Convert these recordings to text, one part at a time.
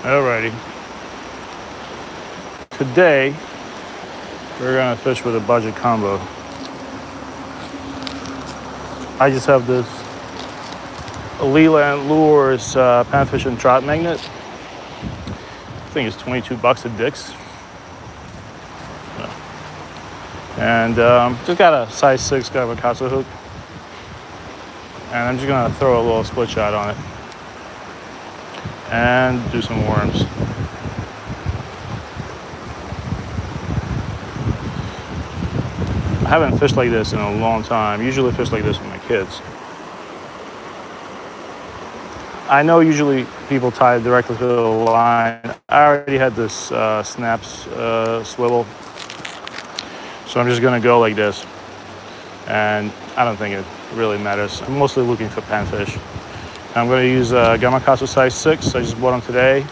Alrighty. Today, we're gonna fish with a budget combo. I just have this Leland Lures panfish and trout magnet. I think it's 22 bucks at Dick's. And just got a size 6 Gamakatsu hook. And I'm just gonna throw a little split shot on it. And do some worms. I haven't fished like this in a long time. Usually fish like this with my kids. I know usually people tie it directly to the line. I already had this snaps swivel. So I'm just gonna go like this. And I don't think it really matters. I'm mostly looking for panfish. I'm gonna use Gamakatsu size 6. I just bought them today.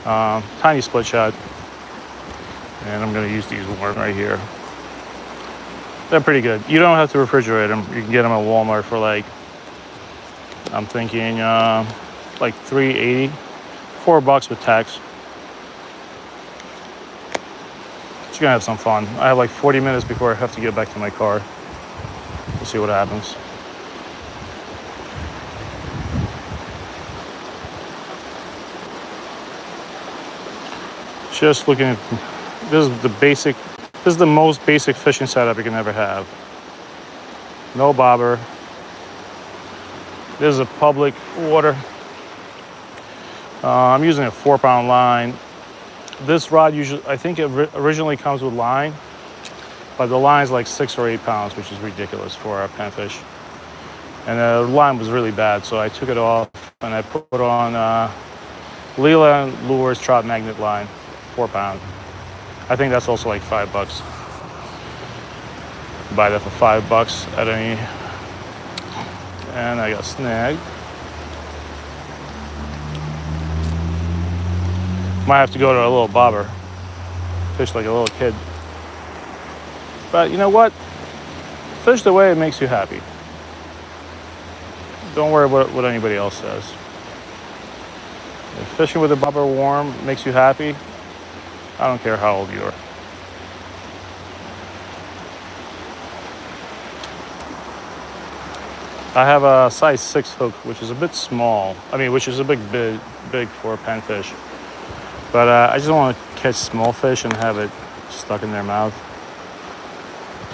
Tiny split shot. And I'm gonna use these worms right here. They're pretty good. You don't have to refrigerate them. You can get them at Walmart for like, I'm thinking like $3.80, $4 with tax. Just gonna have some fun. I have like 40 minutes before I have to get back to my car. We'll see what happens. Just looking at, this is the basic, this is the most basic fishing setup you can ever have. No bobber. This is a public water. I'm using a 4-pound line. This rod usually, I think it originally comes with line, but the line's like 6 or 8 pounds, which is ridiculous for a panfish. And the line was really bad, so I took it off and I put on Leland Lures trout magnet line, 4-pound. I think that's also like $5. Buy that for $5 at any. And I got snagged. Might have to go to a little bobber. Fish like a little kid. But you know what? Fish the way it makes you happy. Don't worry about what anybody else says. If fishing with a bobber worm makes you happy, I don't care how old you are. I have a size 6 hook, which is a bit small. I mean, which is a big for a panfish. But I just want to catch small fish and have it stuck in their mouth.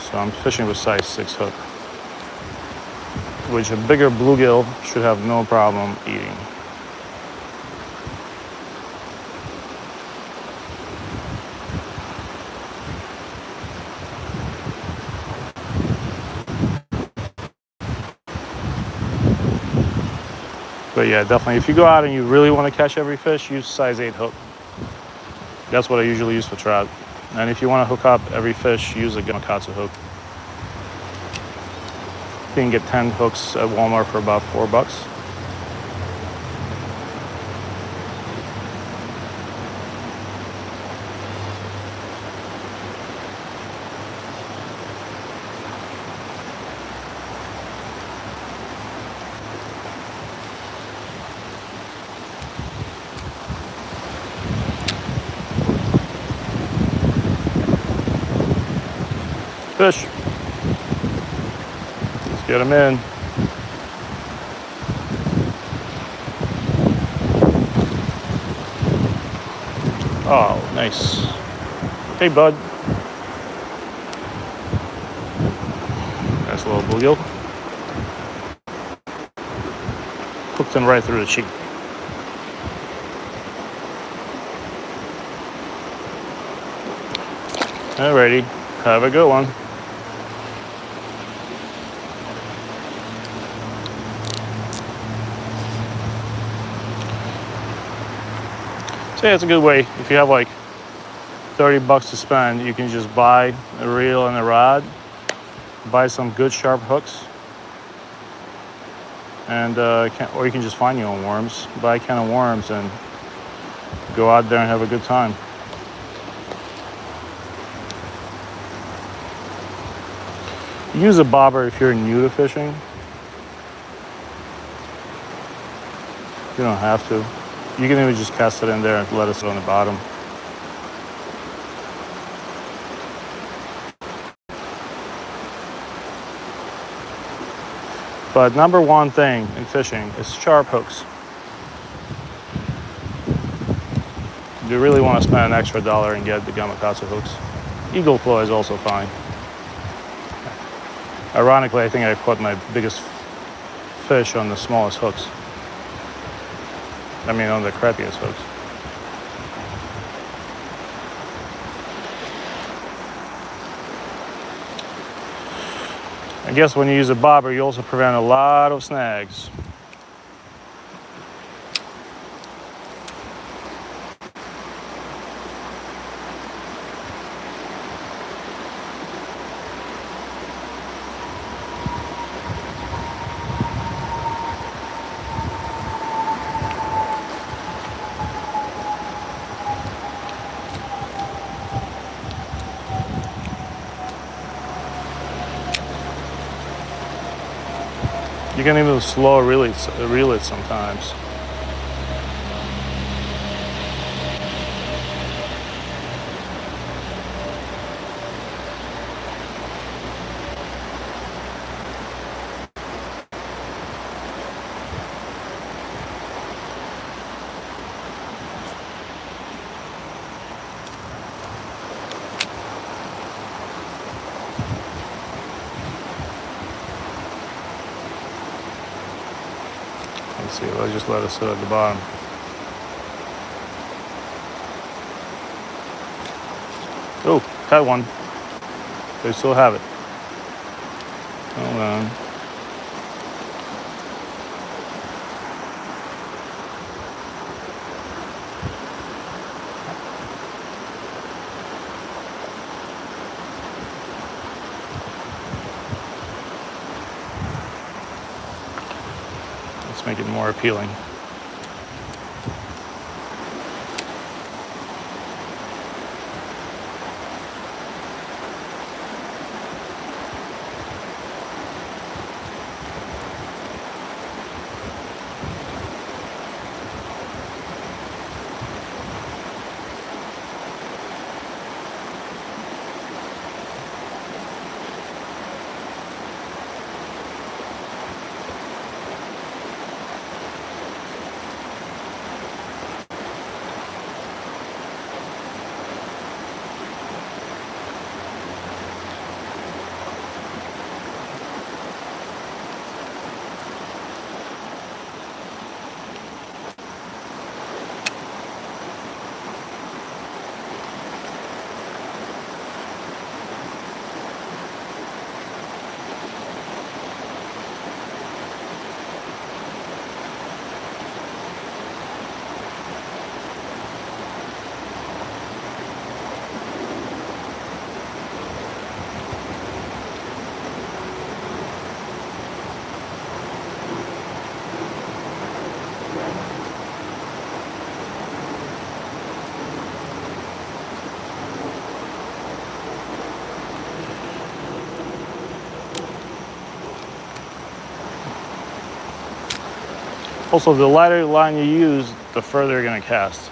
So I'm fishing with size 6 hook, which a bigger bluegill should have no problem eating. But yeah, definitely, if you go out and you really want to catch every fish, use size 8 hook. That's what I usually use for trout. And if you want to hook up every fish, use a Gamakatsu hook. You can get 10 hooks at Walmart for about $4. Fish. Let's get them in. Oh, nice. Hey, bud. Nice little bluegill. Hooked him right through the cheek. Alrighty, have a good one. So yeah, it's a good way. If you have like $30 to spend, you can just buy a reel and a rod, buy some good sharp hooks, and or you can just find your own worms, buy a can of worms, and go out there and have a good time. Use a bobber if you're new to fishing. You don't have to. You can even just cast it in there and let it sit on the bottom. But number one thing in fishing is sharp hooks. You really want to spend an extra $1 and get the Gamakatsu hooks. Eagle claw is also fine. Ironically, I think I caught my biggest fish on the smallest hooks. I mean, on the crappiest hooks. I guess when you use a bobber, you also prevent a lot of snags. You can even slow reel it sometimes. Let's see, let's just let it sit at the bottom. Oh, had one. They still have it. Hold on. Let's make it more appealing. Also, the lighter line you use, the further you're going to cast.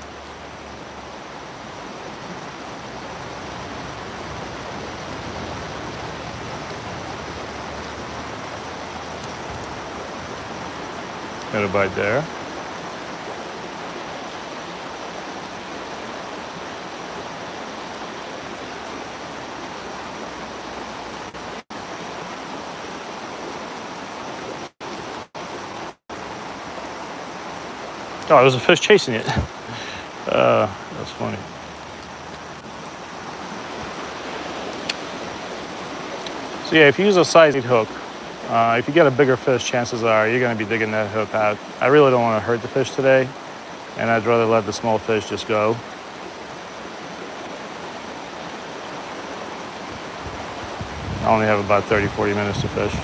Got a bite there. Oh, there's a fish chasing it. That's funny. So yeah, if you use a size 8 hook, if you get a bigger fish, chances are you're going to be digging that hook out. I really don't want to hurt the fish today, and I'd rather let the small fish just go. I only have about 30-40 minutes to fish.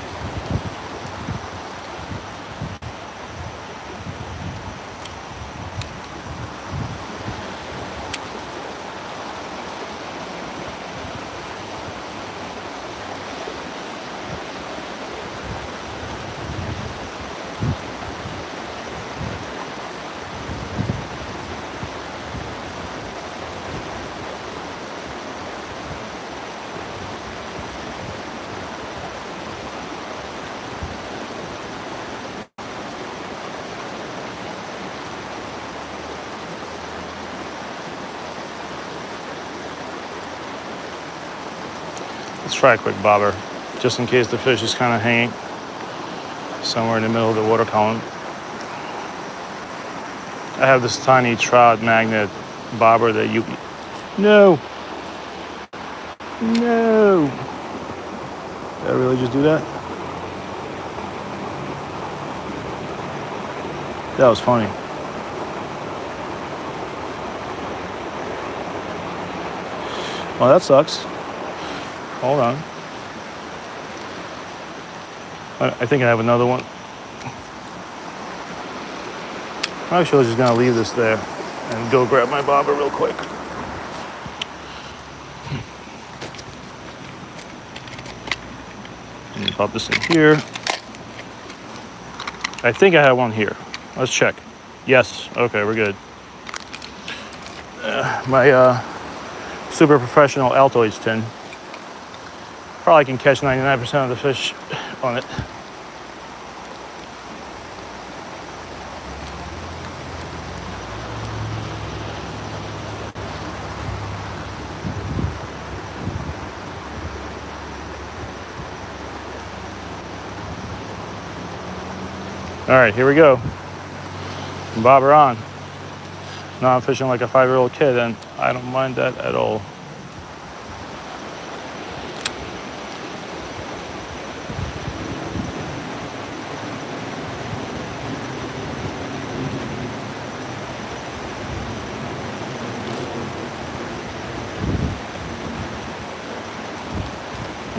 Let's try a quick bobber, just in case the fish is kind of hanging somewhere in the middle of the water column. I have this tiny trout magnet bobber that you... No! No! Did I really just do that? That was funny. Well, that sucks. Hold on. I think I have another one. Actually, I was just gonna leave this there and go grab my bobber real quick. And pop this in here. I think I have one here. Let's check. Yes. Okay, we're good. My super professional Altoids tin. Probably can catch 99% of the fish on it. All right, here we go. Bobber on. Now I'm fishing like a 5-year-old kid, and I don't mind that at all.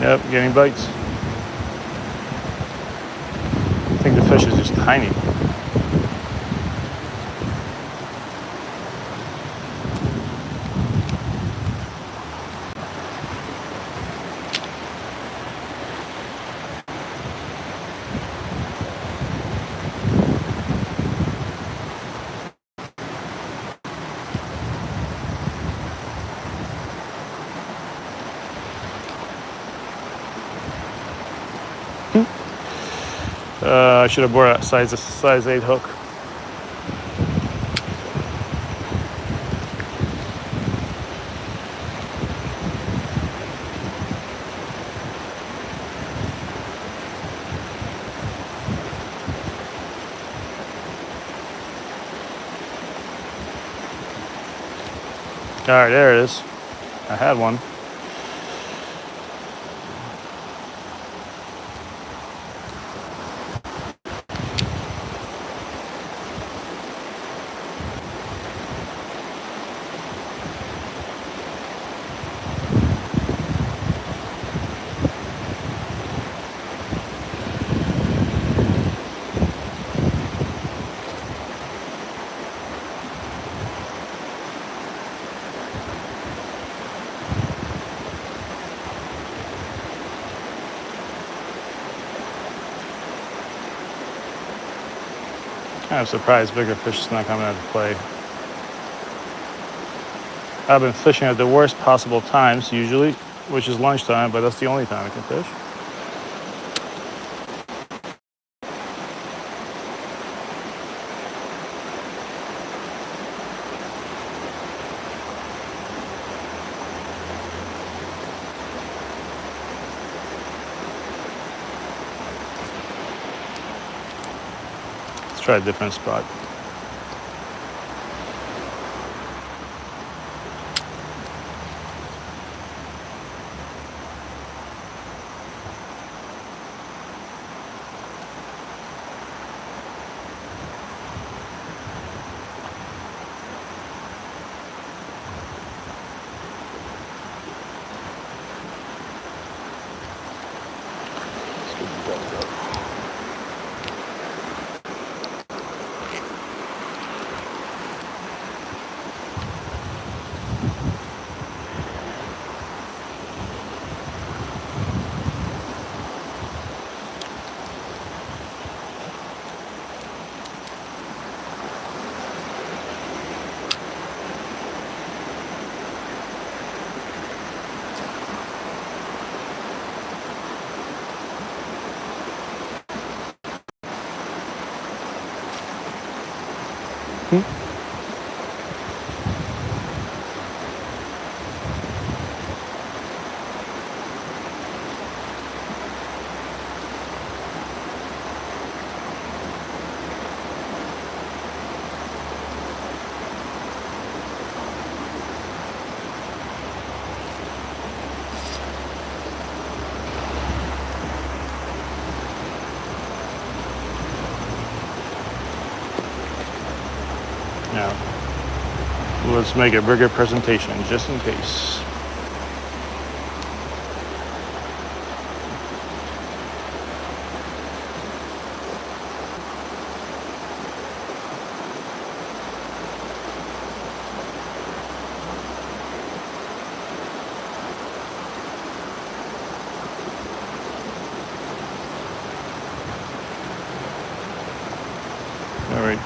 Yep, getting bites. I think the fish is just tiny. I should have bought a size 8 hook. All right, there it is. I had one. Kind of surprised bigger fish is not coming out to play. I've been fishing at the worst possible times usually, which is lunchtime, but that's the only time I can fish. Let's try a different spot. Let's make a bigger presentation just in case. All right.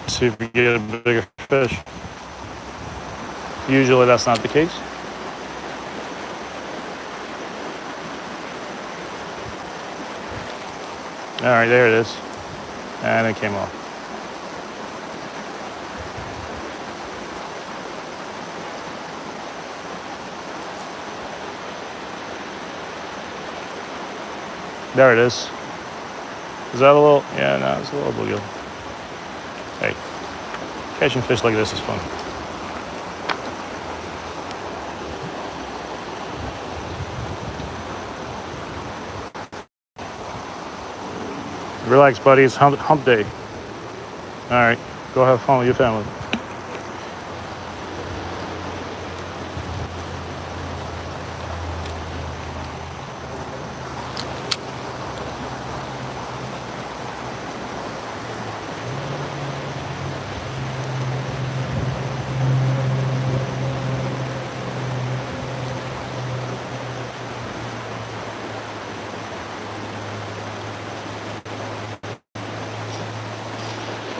See if we get a bigger fish. Usually that's not the case. All right, there it is. And it came off. There it is. Is that a little? Yeah, no, it's a little bluegill. Hey, catching fish like this is fun. Relax, buddy. It's hump day. All right, go have fun with your family.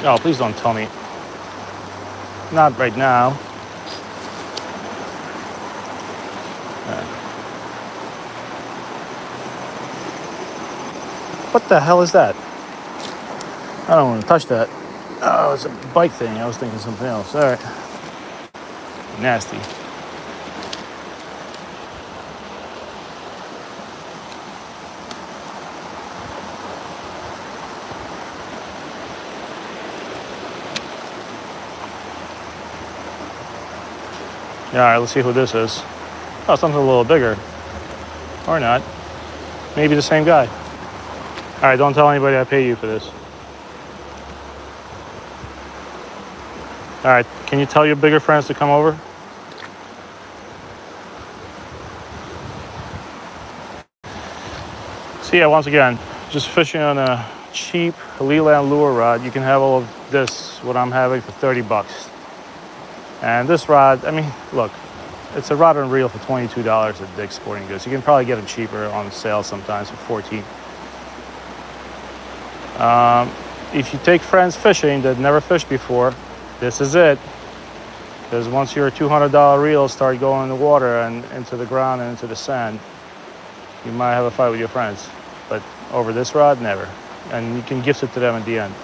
Oh, please don't tell me. Not right now. What the hell is that? I don't want to touch that. Oh, it's a bike thing. I was thinking something else. All right. Nasty. Yeah, all right, let's see who this is. Oh, something a little bigger. Or not. Maybe the same guy. All right, don't tell anybody I pay you for this. All right, can you tell your bigger friends to come over? So yeah, once again, just fishing on a cheap Leland lure rod. You can have all of this, what I'm having, for 30 bucks. And this rod, I mean, look, it's a rod and reel for $22 at Dick's Sporting Goods. You can probably get them cheaper on sale sometimes for 14. If you take friends fishing that never fished before, this is it. Because once your $200 reels start going in the water and into the ground and into the sand, you might have a fight with your friends. But over this rod, never. And you can gift it to them at the end.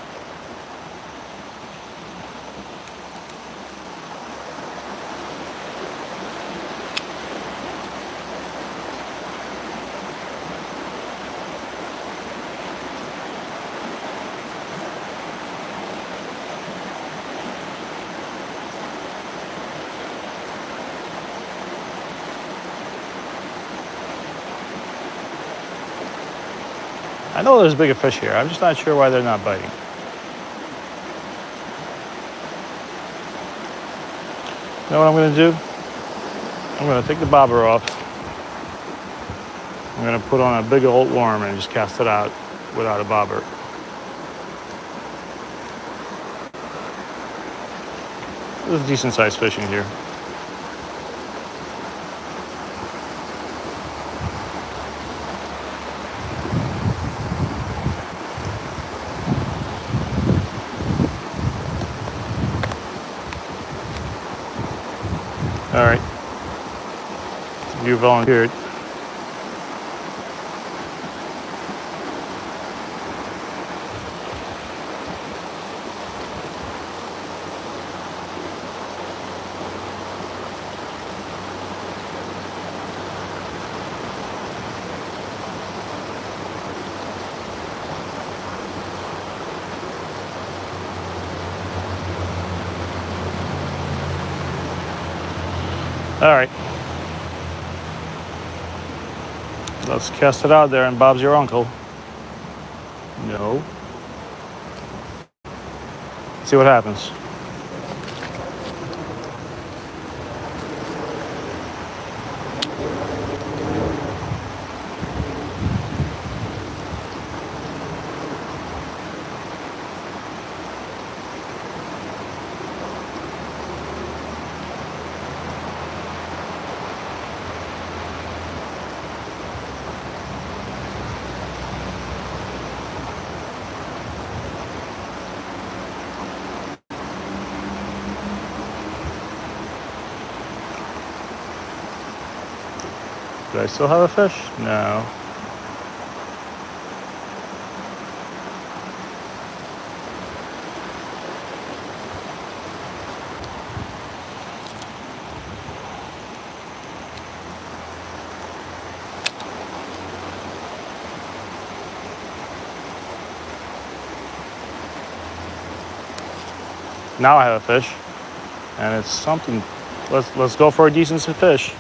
I know there's bigger fish here. I'm just not sure why they're not biting. You know what I'm going to do? I'm going to take the bobber off. I'm going to put on a big old worm and just cast it out without a bobber. This is decent sized fishing here. All right. You volunteered. All right. Let's cast it out there and Bob's your uncle. No. See what happens. Do I still have a fish? No. Now I have a fish, and it's something. Let's go for a decent fish.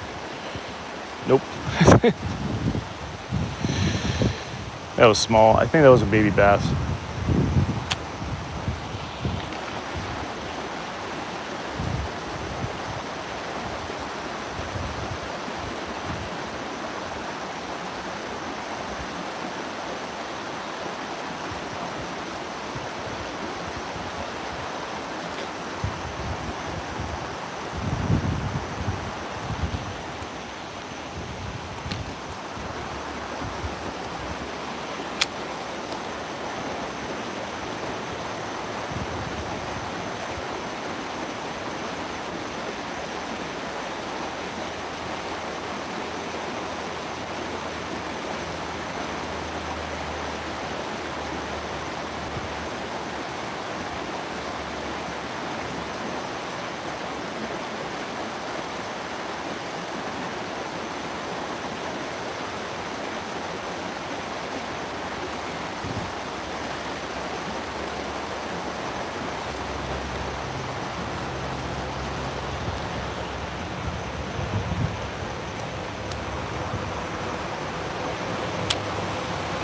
Nope. That was small. I think that was a baby bass.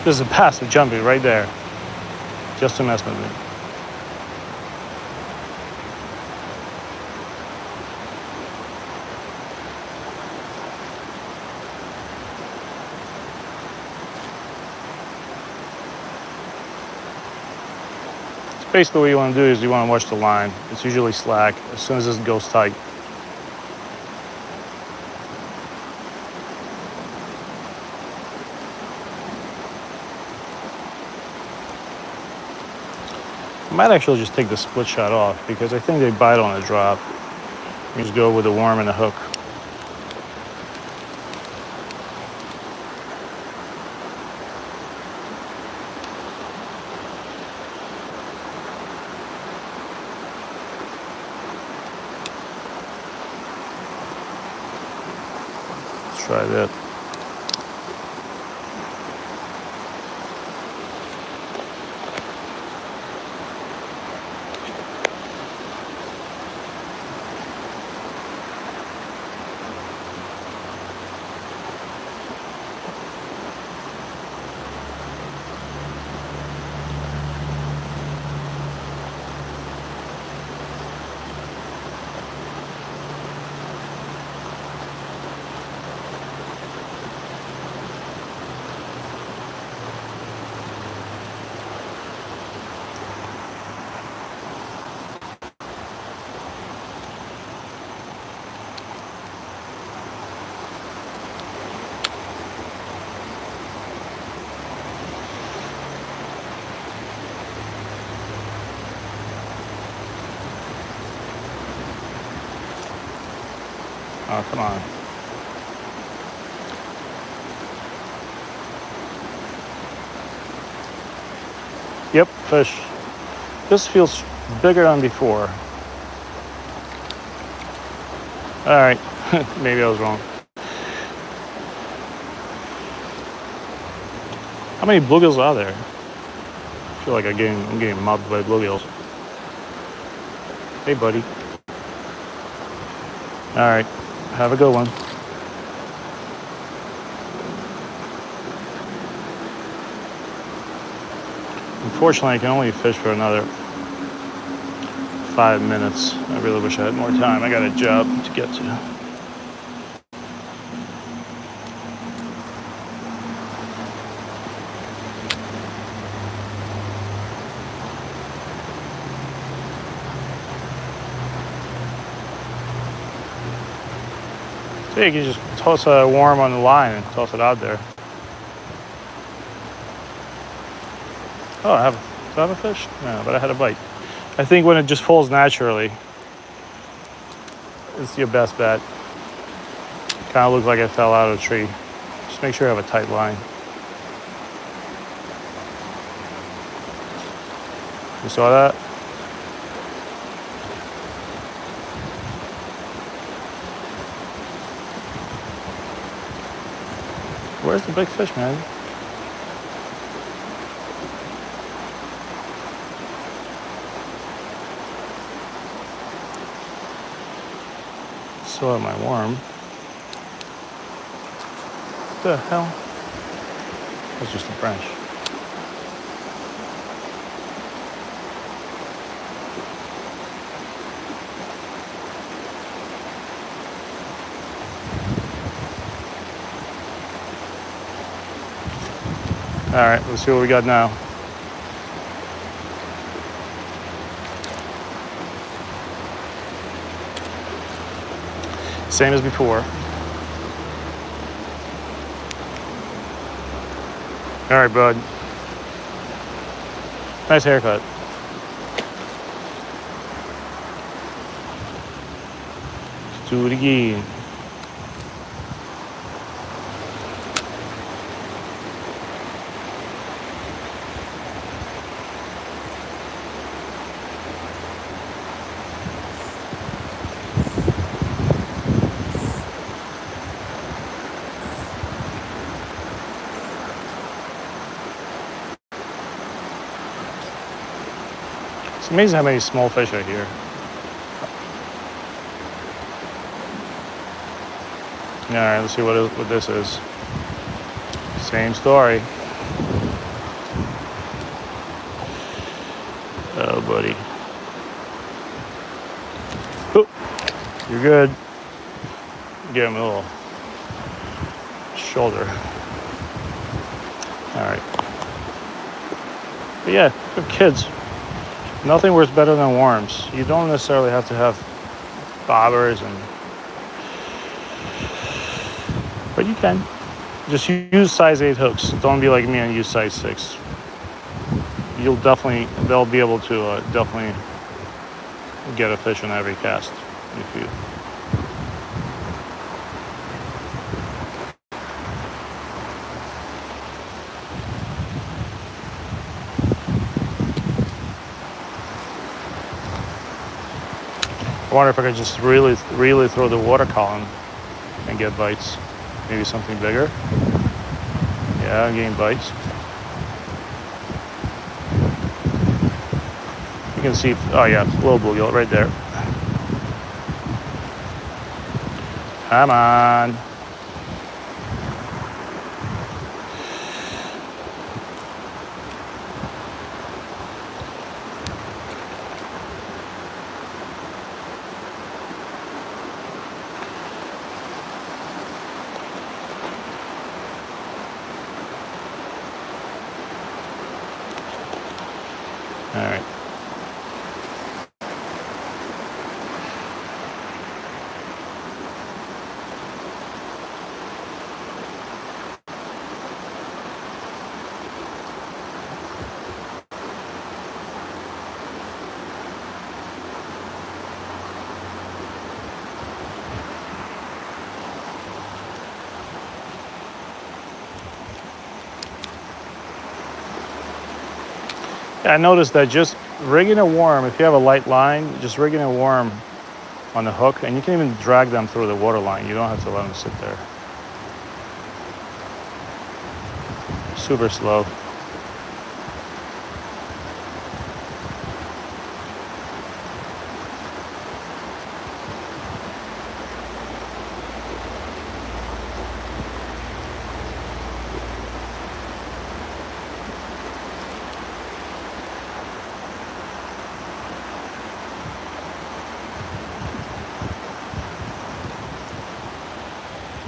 There's a bass with jumping right there, just to mess with me. So basically what you want to do is you want to watch the line. It's usually slack as soon as it goes tight. I might actually just take the split shot off because I think they bite on a drop. You just go with a worm and a hook. Let's try that. Oh, come on. Yep, fish. This feels bigger than before. All right, maybe I was wrong. How many bluegills are there? I feel like I'm getting mobbed by bluegills. Hey, buddy. All right, have a good one. Unfortunately, I can only fish for another 5 minutes. I really wish I had more time. I got a job to get to. So you can just toss a worm on the line and toss it out there. Oh, do I have a fish? No, but I had a bite. I think when it just falls naturally, it's your best bet. Kind of looked like it fell out of a tree. Just make sure you have a tight line. You saw that? Where's the big fish, man? Still have my worm. What the hell? That's just a branch. All right, let's see what we got now. Same as before. All right, bud. Nice haircut. Let's do it again. It's amazing how many small fish are here. All right, let's see what this is. Same story. Oh, buddy. Oop, you're good. Give him a little shoulder. All right. But yeah, for kids, nothing works better than worms. You don't necessarily have to have bobbers, but you can. Just use size 8 hooks. Don't be like me and use size 6. They'll be able to definitely get a fish on every cast if you. I wonder if I could just really throw the water column and get bites. Maybe something bigger. Yeah, I'm getting bites. You can see, oh yeah, little bluegill right there. Come on. All right. I noticed that just rigging a worm, if you have a light line, just rigging a worm on the hook, and you can even drag them through the water line. You don't have to let them sit there. Super slow.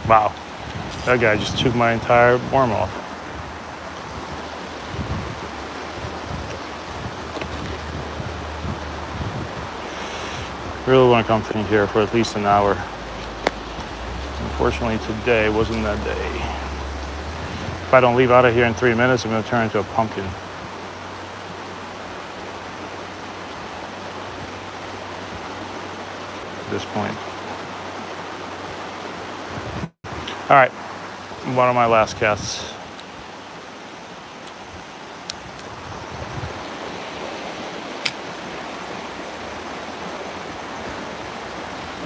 Wow, that guy just took my entire worm off. Really want to come fishing here for at least an hour. Unfortunately, today wasn't that day. If I don't leave out of here in 3 minutes, I'm going to turn into a pumpkin. At this point. All right, one of my last casts.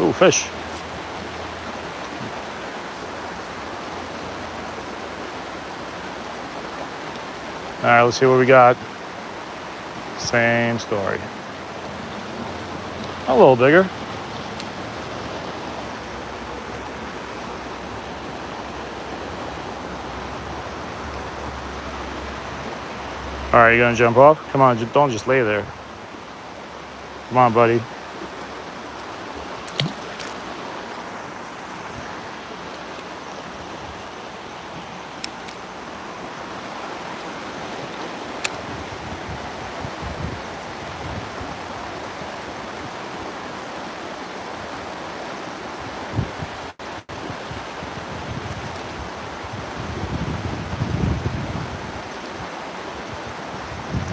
Ooh, fish. All right, let's see what we got. Same story. A little bigger. All right, you gonna jump off? Come on, don't just lay there. Come on, buddy.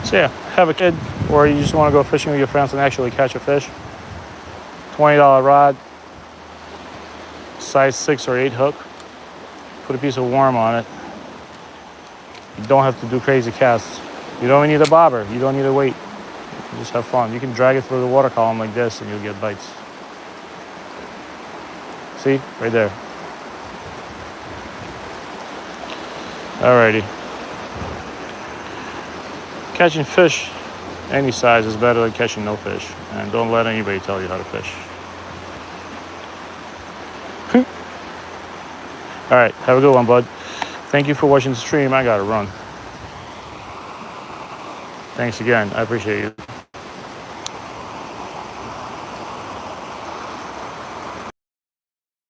So yeah, have a kid, or you just want to go fishing with your friends and actually catch a fish. $20 rod, size 6 or 8 hook. Put a piece of worm on it. You don't have to do crazy casts. You don't need a bobber. You don't need a weight. You just have fun. You can drag it through the water column like this and you'll get bites. See? Right there. Alrighty. Catching fish any size is better than catching no fish. And don't let anybody tell you how to fish. All right, have a good one, bud. Thank you for watching the stream. I gotta run. Thanks again. I appreciate you.